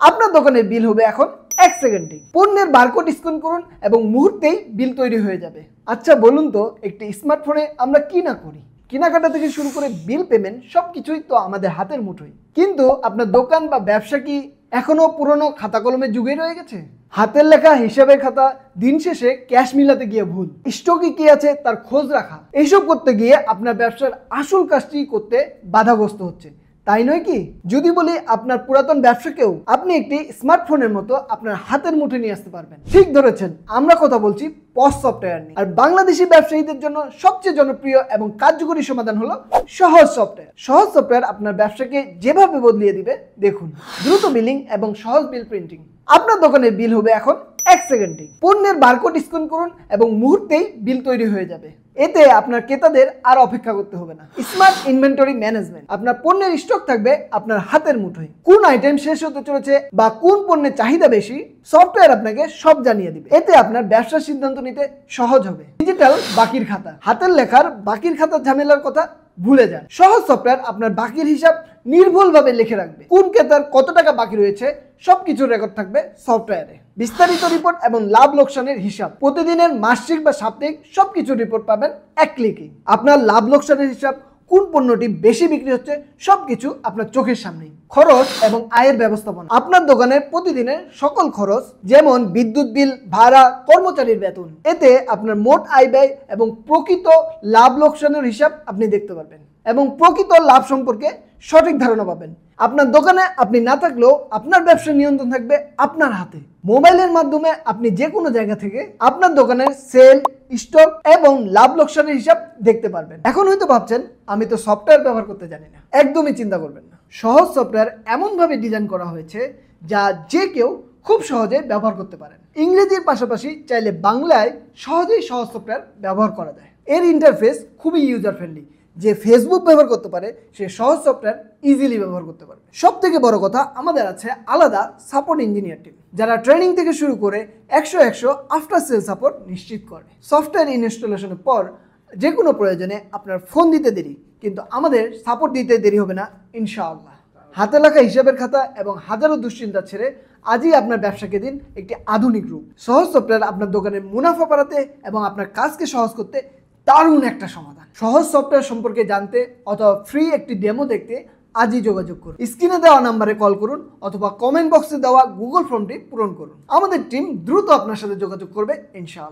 আপনার দোকানের বিল হবে এখন 1 সেকেন্ডে। পণ্যের বারকোড স্ক্যান করুন এবং মুহূর্তেই বিল তৈরি হয়ে যাবে। আচ্ছা বলুন তো, একটি স্মার্টফোনে আমরা কি না করি? কেনাকাটা থেকে শুরু করে বিল পেমেন্ট সবকিছুই তো আমাদের হাতের মুঠোয়। কিন্তু আপনার দোকান বা ব্যবসা কি এখনো পুরনো খাতা কলমের যুগে রয়ে গেছে? হাতের লেখা হিসাবের খাতা, দিন শেষে ক্যাশ মিলাতে গিয়ে ভুল, স্টকে কি আছে তার খোঁজ রাখা, এইসব করতে গিয়ে আপনার ব্যবসার আসল কাজটি করতে বাধাগ্রস্ত হচ্ছে, তাই নয় কি? যদি বলি আপনার পুরাতন ব্যবসাকেও আপনি একটি স্মার্টফোনের মতো আপনার হাতের মুঠে নিয়ে আসতে পারবেন। ঠিক ধরেছেন, আমরা কথা বলছি পস সফটওয়্যার নিয়ে। আর বাংলাদেশি ব্যবসায়ীদের জন্য সবচেয়ে জনপ্রিয় এবং কার্যকরী সমাধান হলো সহজ সফটওয়্যার। সহজ সফটওয়্যার আপনার ব্যবসাকে যেভাবে বদলিয়ে দিবে দেখুন। দ্রুত বিলিং এবং সহজ বিল প্রিন্টিং। আপনার দোকানের বিল হবে এখন 1 সেকেন্ডে। পণ্যের বারকোড স্ক্যান করুন এবং মুহূর্তেই বিল তৈরি হয়ে যাবে। এতে আপনার ক্রেতাদের আর অপেক্ষা করতে হবে না। স্মার্ট ইনভেন্টরি ম্যানেজমেন্ট, আপনার পণ্যের স্টক থাকবে আপনার হাতের মুঠোয়। কোন আইটেম শেষ হতে চলেছে বা কোন পণ্যের চাহিদা বেশি, সফটওয়্যার আপনাকে সব জানিয়ে দিবে। এতে আপনার ব্যবসার সিদ্ধান্ত নিতে সহজ হবে। ডিজিটাল বাকির খাতা, হাতের লেখার বাকির খাতার ঝামেলার কথা ভুলে যান। সহজ সফটওয়্যার আপনার বাকির হিসাব নির্ভুলভাবে লিখে রাখবে। কোন ক্রেতার কত টাকা বাকি রয়েছে সবকিছু রেকর্ড থাকবে সফটওয়্যারে। বিস্তারিত রিপোর্ট এবং লাভ লোকসানের হিসাব, প্রতিদিনের, মাসিক বা সাপ্তাহিক সবকিছু রিপোর্ট পাবেন এক ক্লিকে। আপনার লাভ লোকসানের হিসাব, কোন পণ্যটি বেশি বিক্রি হচ্ছে সবকিছু আপনার চোখের সামনে। খরচ এবং আয়ের ব্যবস্থাপনা, আপনার দোকানের প্রতিদিনের সকল খরচ, যেমন বিদ্যুৎ বিল, ভাড়া, কর্মচারীর বেতন। এতে আপনার মোট আয় ব্যয় এবং প্রকৃত লাভ লোকসানের হিসাব আপনি দেখতে পারবেন এবং প্রকৃত লাভ সম্পর্কে সঠিক ধারণা পাবেন। আপনার দোকানে আপনি না থাকলেও আপনার ব্যবসার নিয়ন্ত্রণ থাকবে আপনার হাতে। মোবাইলের মাধ্যমে আপনি যে কোনো জায়গা থেকে আপনার দোকানের সেল, স্টক এবং লাভ লোকসানের হিসাব দেখতে পারবেন। এখন হয়তো ভাবছেন আমি তো সফটওয়্যার ব্যবহার করতে জানি না। একদমই চিন্তা করবেন না। সহজ সফটওয়্যার এমনভাবে ডিজাইন করা হয়েছে যা যে কেউ খুব সহজে ব্যবহার করতে পারেন। ইংরেজির পাশাপাশি চাইলে বাংলায় সহজেই সহজ সফটওয়্যার ব্যবহার করা যায়। এর ইন্টারফেস খুবই ইউজার ফ্রেন্ডলি। যে ফেসবুক ব্যবহার করতে পারে সে সহজ সফটওয়্যার ইজিলি ব্যবহার করতে পারবে। সব থেকে বড় কথা, আমাদের আছে আলাদা সাপোর্ট ইঞ্জিনিয়ার টিম, যারা ট্রেনিং থেকে শুরু করে 100 আফটার সেল সাপোর্ট নিশ্চিত করে। সফটওয়্যার ইনস্টলেশনের পর যে কোনো প্রয়োজনে আপনার ফোন দিতে দেরি, কিন্তু আমাদের সাপোর্ট দিতে দেরি হবে না ইনশাআল্লাহ। হাতে লেখা হিসাবের খাতা এবং হাজারো দুশ্চিন্তা ছেড়ে আজই আপনার ব্যবসাকে দিন একটি আধুনিক রূপ। সহজ সফটওয়্যার আপনার দোকানের মুনাফা বাড়াতে এবং আপনার কাজকে সহজ করতে দারুণ একটা সমাধান। সহজ সফটওয়্যার সম্পর্কে জানতে অথবা ফ্রি একটি ডেমো দেখতে আজই যোগাযোগ করুন। স্ক্রিনে দেওয়া নাম্বারে কল করুন অথবা কমেন্ট বক্সে দেওয়া গুগল ফর্মটি পূরণ করুন। আমাদের টিম দ্রুত আপনার সাথে যোগাযোগ করবে ইনশাআল্লাহ।